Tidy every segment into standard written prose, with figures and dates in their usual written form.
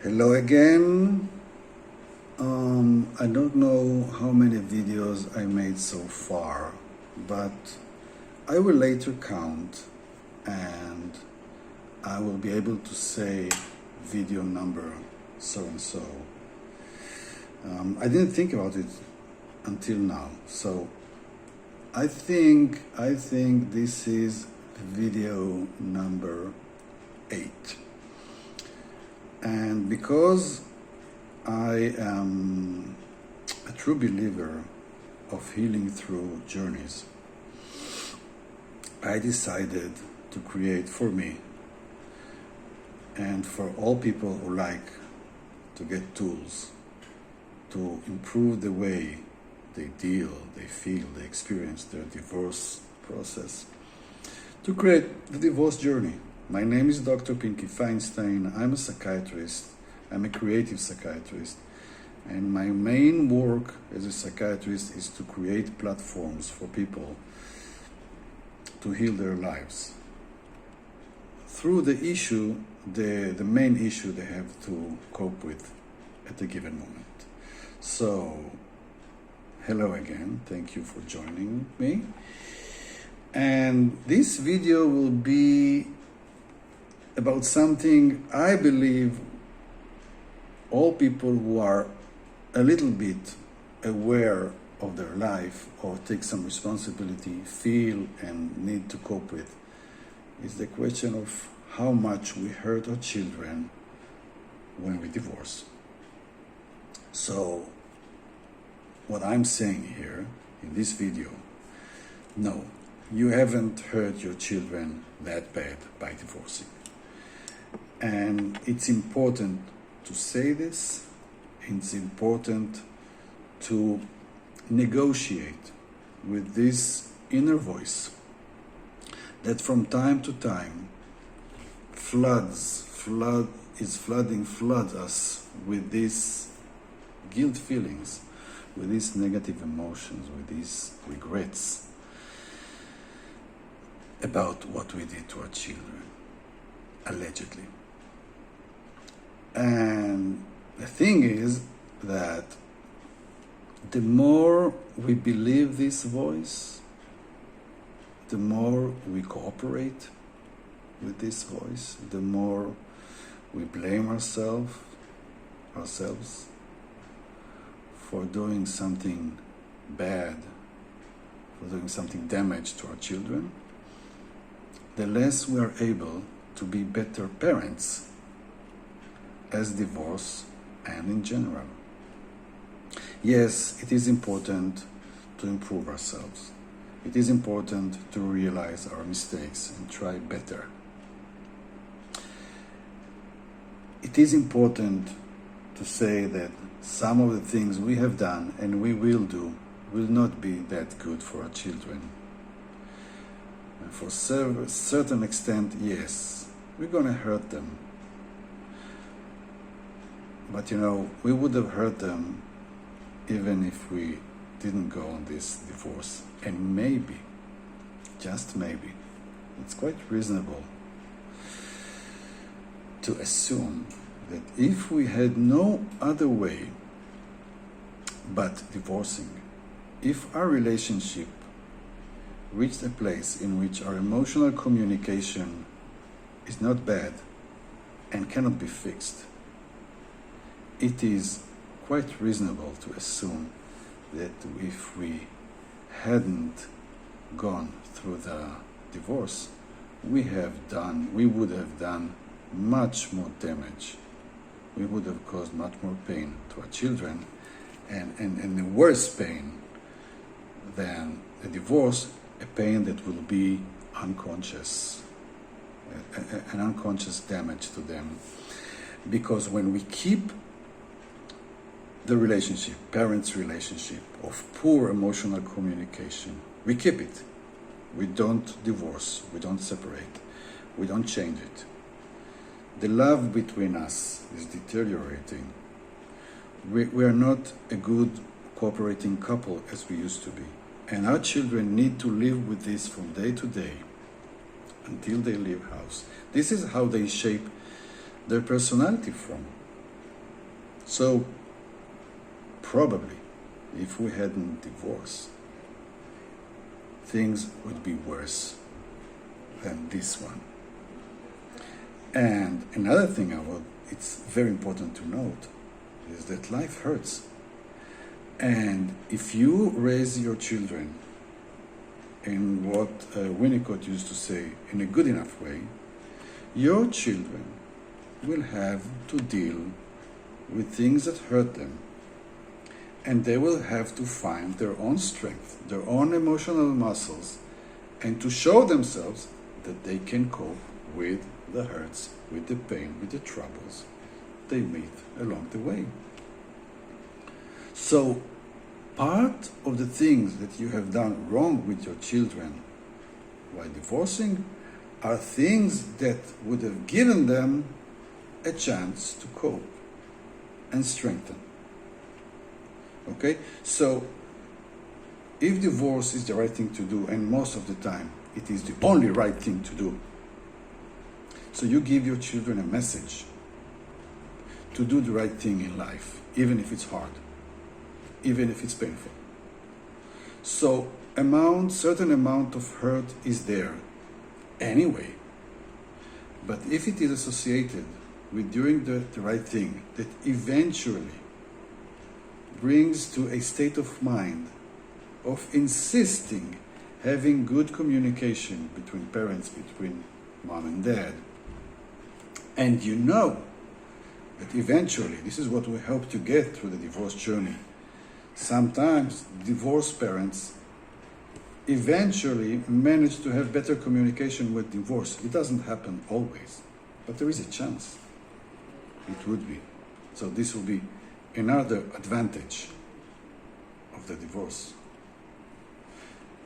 Hello again. I don't know how many videos I made so far, but I will later count and I will be able to say video number so and so. I didn't think about it until now, so I think this is video number 8. And because I am a true believer of healing through journeys, I decided to create for me and for all people who like to get tools to improve the way they deal, they feel, they experience their divorce process, to create the divorce journey. My name is Dr. Pinky Feinstein. I'm a psychiatrist. I'm a creative psychiatrist. And my main work as a psychiatrist is to create platforms for people to heal their lives through the issue, the main issue they have to cope with at a given moment. So, hello again. Thank you for joining me. And this video will be about something I believe all people who are a little bit aware of their life or take some responsibility feel and need to cope with is the question of how much we hurt our children when we divorce. So what I'm saying here in this video, no, you haven't hurt your children that bad by divorcing. And it's important to say this. It's important to negotiate with this inner voice that from time to time floods us with these guilt feelings, with these negative emotions, with these regrets about what we did to our children, allegedly. And the thing is that the more we believe this voice, the more we cooperate with this voice, the more we blame ourselves for doing something bad, for doing something damage to our children, the less we are able to be better parents as divorce and in general. Yes, it is important to improve ourselves. It is important to realize our mistakes and try better. It is important to say that some of the things we have done and we will do will not be that good for our children. And for a certain extent, yes, we're going to hurt them. But we would have hurt them even if we didn't go on this divorce. And maybe, just maybe, it's quite reasonable to assume that if we had no other way but divorcing, if our relationship reached a place in which our emotional communication is not bad and cannot be fixed, it is quite reasonable to assume that if we hadn't gone through the divorce, we would have done much more damage. We would have caused much more pain to our children, and the worse pain than the divorce, a pain that will be unconscious, an unconscious damage to them. Because when we keep the relationship, parents' relationship of poor emotional communication, we keep it. We don't divorce, we don't separate, we don't change it. The love between us is deteriorating. We are not a good cooperating couple as we used to be. And our children need to live with this from day to day until they leave house. This is how they shape their personality from. So probably if we hadn't divorced, things would be worse than this one. And another thing it's very important to note is that life hurts. And if you raise your children in what Winnicott used to say, in a good enough way, your children will have to deal with things that hurt them. And they will have to find their own strength, their own emotional muscles, and to show themselves that they can cope with the hurts, with the pain, with the troubles they meet along the way. So, part of the things that you have done wrong with your children while divorcing are things that would have given them a chance to cope and strengthen. Okay? So, if divorce is the right thing to do, and most of the time it is the only right thing to do, so you give your children a message to do the right thing in life, even if it's hard, even if it's painful. So, certain amount of hurt is there anyway. But if it is associated with doing the right thing, that eventually brings to a state of mind of insisting having good communication between parents, between mom and dad, and you know that eventually, this is what will help you get through the divorce journey. Sometimes divorced parents eventually manage to have better communication with divorce. It doesn't happen always, but there is a chance it would be. So this will be another advantage of the divorce.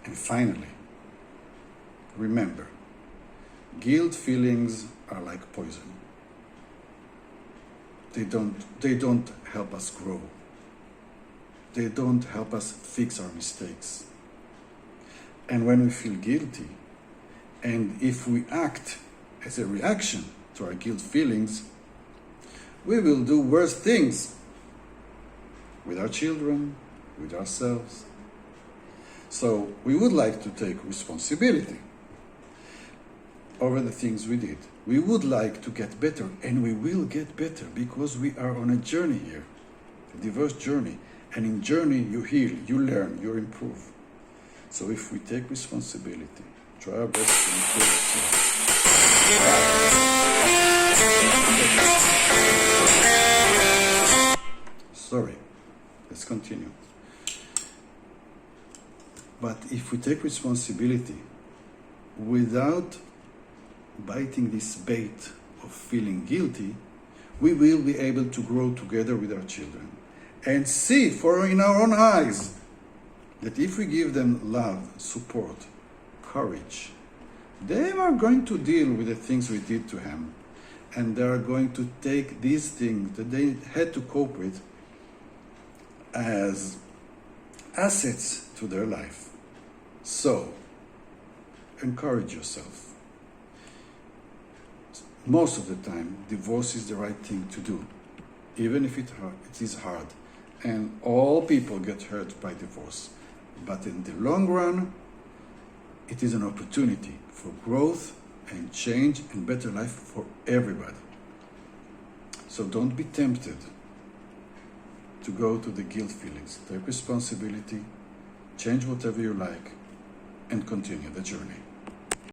And finally, remember, guilt feelings are like poison. They don't help us grow. They don't help us fix our mistakes. And when we feel guilty, and if we act as a reaction to our guilt feelings, we will do worse things with our children, with ourselves. So we would like to take responsibility over the things we did. We would like to get better, and we will get better because we are on a journey here, a divorce journey. And in journey, you heal, you learn, you improve. So if we take responsibility, try our best to improve ourselves. Sorry, let's continue. But if we take responsibility without biting this bait of feeling guilty, we will be able to grow together with our children and see in our own eyes that if we give them love, support, courage, they are going to deal with the things we did to them, and they are going to take these things that they had to cope with as assets to their life. So, encourage yourself. Most of the time, divorce is the right thing to do, even if it is hard. And all people get hurt by divorce. But in the long run, it is an opportunity for growth and change and better life for everybody. So don't be tempted to go to the guilt feelings. Take responsibility, change whatever you like, and continue the journey.